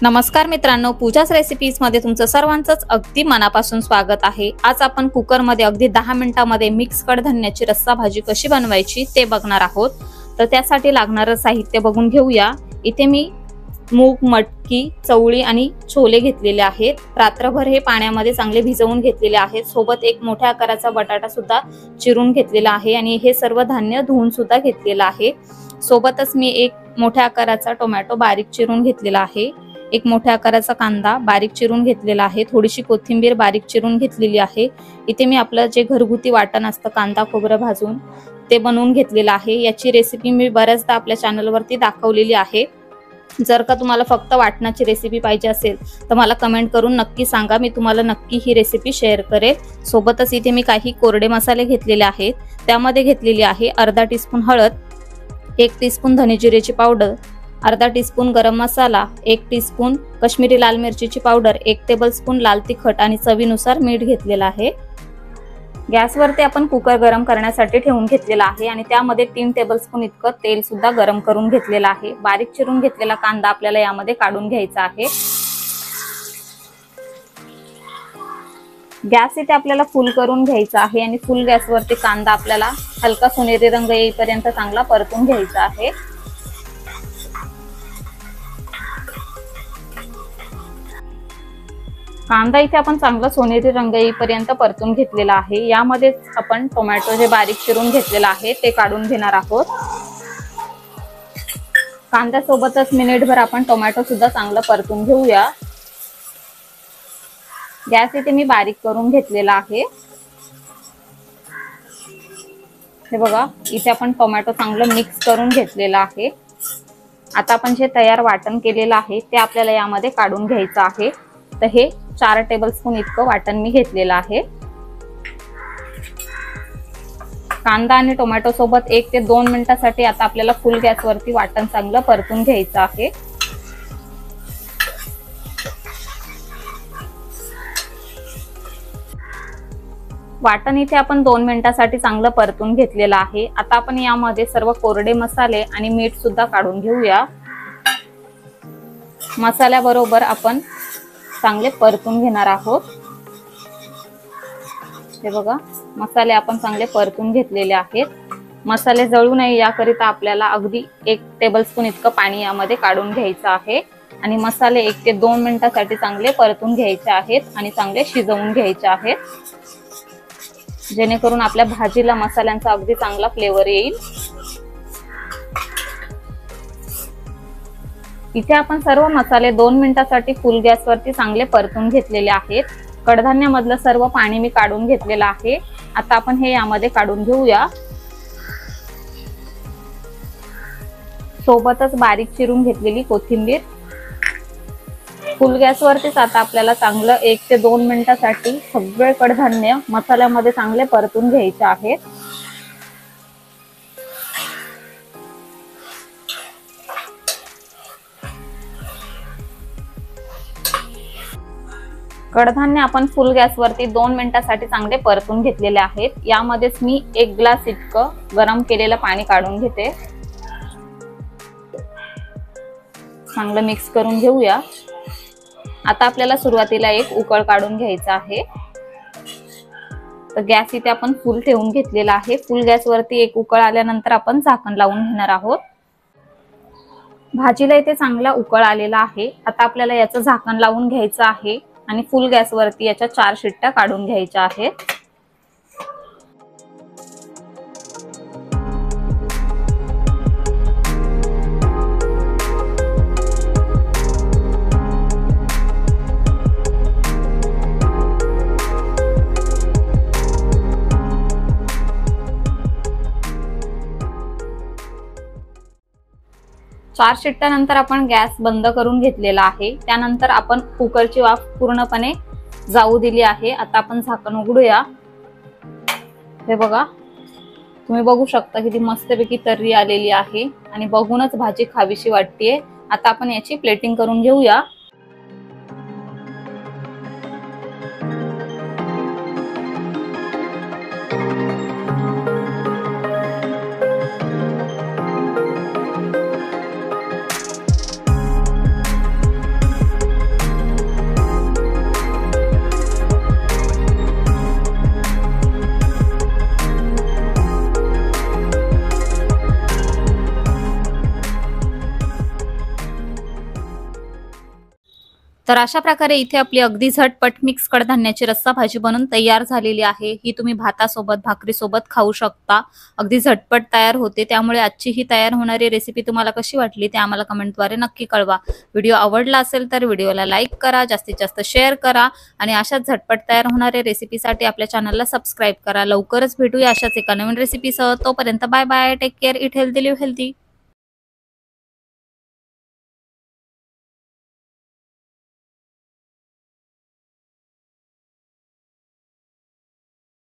नमस्कार मित्रांनो, पूजाच रेसिपीज मध्ये तुमचं सर्वांचंच अगदी मनापासून स्वागत आहे। आज आपण कुकर मध्ये अगदी 10 मिनिटांमध्ये मिक्स कडधान्याची रस्सा भाजी कशी बनवायची ते बघणार आहोत। तर त्यासाठी लागणारं साहित्य बघून घेऊया। इथे मी मूग, मटकी, चवळी आणि छोले घेतलेले आहेत। रात्रभर हे पाण्यामध्ये चांगले भिजवून घेतलेले आहेत। सोबत एक मोठ्या आकाराचा बटाटा सुद्धा चिरून घेतलेला आहे आणि हे सर्व धान्य धुवून सुद्धा घेतलेलं आहे। सोबतच मी एक मोठ्या आकाराचा टोमॅटो बारीक चिरून घेतलेला आहे। एक मोठ्या आकाराचा कांदा बारीक चिरून घेतलेला आहे। थोडीशी कोथिंबीर बारीक चिरून घेतलेली आहे। इथे मी आपलं जे घरगुती वाटण असतं कांदा खोबरं भाजून ते बनवून घेतलेलं आहे। याची रेसिपी मी बऱ्याचदा आपल्या चॅनलवरती दाखवलेली आहे। जर का तुम्हाला फक्त वाटणाची रेसिपी पाहिजे असेल तर मला कमेंट करून नक्की सांगा, मी तुम्हाला नक्की ही रेसिपी शेअर करेल। सोबतच इथे मी काही कोरडे मसाले घेतलेले आहेत। त्यामध्ये घेतलेली आहे अर्धा टीस्पून हळद, 1 टीस्पून धने जिरेची पावडर, अर्धा टीस्पून गरम मसाला, 1 टीस्पून काश्मीरी लाल मिरचीची पावडर, 1 टेबलस्पून लाल तिखट आणि चवीनुसार मीठ घेतलेलं आहे। गॅसवरती आपण कुकर गरम करण्यासाठी ठेवून घेतलेला आहे आणि त्यामध्ये 3 टेबलस्पून इतकं तेल सुद्धा गरम करून घेतलेलं आहे। बारीक चिरून घेतलेला कांदा आपल्याला यामध्ये काढून घ्यायचा आहे। गॅस इथे आपल्याला फुल करून घ्यायचा आहे आणि फुल गॅसवरती कांदा आपल्याला हलका सोनेरी रंग येईपर्यंत चांगला परतून घ्यायचा आहे। कांदा इथे आपण चांगला सोनेरी रंग येईपर्यंत परतून घेतलेला आहे। यामध्ये आपण टोमॅटो जे बारीक चिरून घेतलेला आहे ते काढून घेणार आहोत। कांद्यासोबतच मिनिटभर आपण टोमॅटो सुद्धा चांगला परतून घेऊया। गॅस इथे मी बारीक करून घेतलेला आहे। हे बघा, इथे आपण टोमॅटो चांगलं मिक्स करून घेतलेला आहे। आता आपण जे तयार वाटण केलेलं आहे ते आपल्याला यामध्ये काढून घ्यायचं आहे। तर हे 4 टेबलस्पून इतकं वाटण मी घेतलेलं आहे। कांदा आणि टोमॅटो सोबत 1 ते 2 मिनिटांसाठी आता आपल्याला फुल गॅसवरती वाटण चांगलं परतून घ्यायचं आहे। वाटण इथे आपण 2 मिनिटांसाठी चांगलं परतून घेतलेलं आहे। आता आपण यामध्ये सर्व कोरडे मसाले आणि मीठ सुद्धा काढून घेऊया। मसाल्याबरोबर आपण चांगले परतून घेणार आहोत। हे बघा, मसाले आपण चांगले परतून घेतलेले आहेत। मसाले जळू नये याकरिता आपल्याला अगदी 1 टेबलस्पून इतकं पाणी यामध्ये काढून घ्यायचं आहे आणि मसाले 1 ते 2 मिनिटांसाठी चांगले परतून घ्यायचे आहेत आणि चांगले शिजवून घ्यायचे आहेत, जेणेकरून आपल्या भाजीला मसाल्यांचा अगदी चांगला फ्लेवर येईल। इथे आपण सर्व मसाले 2 मिनिटांसाठी फुल गॅसवरती चांगले परतून घेतलेले आहेत। कडधान्यामधलं सर्व पाणी मी काढून घेतलेलं आहे। आता आपण हे यामध्ये काढून घेऊया। सोबतच बारीक चिरून घेतलेली कोथिंबीर। फुल गॅसवरतीच आता आपल्याला चांगलं 1 ते 2 मिनिटांसाठी सगळे कडधान्य मसाल्यामध्ये चांगले परतून घ्यायचे आहेत। कडधान्य आपण फुल गॅसवरती 2 मिनिटांसाठी चांगले परतून घेतलेले आहेत। यामध्येच मी 1 ग्लास इतकं गरम केलेलं पाणी काढून घेते। चांगलं मिक्स करून घेऊया। आता आपल्याला सुरुवातीला एक उकळ काढून घ्यायचा आहे। तर गॅस इथे आपण फुल ठेवून घेतलेला आहे। फुल गॅसवरती एक उकळ आल्यानंतर आपण झाकण लावून घेणार आहोत। भाजीला इथे चांगला उकळ आलेला आहे। आता आपल्याला याचं झाकण लावून घ्यायचं आहे आणि फुल गॅसवरती याच्या 4 शिट्ट्या काढून घ्यायच्या आहेत। चार शिट्ट्यानंतर आपण गॅस बंद करून घेतलेला आहे। त्यानंतर आपण कुकरची वाफ पूर्णपणे जाऊ दिली आहे। आता आपण झाकण उघडूया। हे बघा, तुम्ही बघू शकता किती मस्तपैकी तर्री आलेली आहे आणि बघूनच भाजी खावीशी वाटतेय। आता आपण याची प्लेटिंग करून घेऊया। तर अशा प्रकारे इथे आपली अगदी झटपट मिक्स कडधान्याची रस्सा भाजी बनून तयार झालेली आहे। ही तुम्ही भातासोबत भाकरीसोबत खाऊ शकता, अगदी झटपट तयार होते। त्यामुळे आजची ही तयार होणारी रेसिपी तुम्हाला कशी वाटली ते आम्हाला कमेंटद्वारे नक्की कळवा। व्हिडिओ आवडला असेल तर व्हिडिओला लाईक करा, जास्तीत जास्त शेअर करा आणि अशाच झटपट तयार होणाऱ्या रेसिपीसाठी आपल्या चॅनलला सबस्क्राईब करा। लवकरच भेटूया अशाच एका नवीन रेसिपीसह। तोपर्यंत bye bye, take care, eat healthy, live healthy.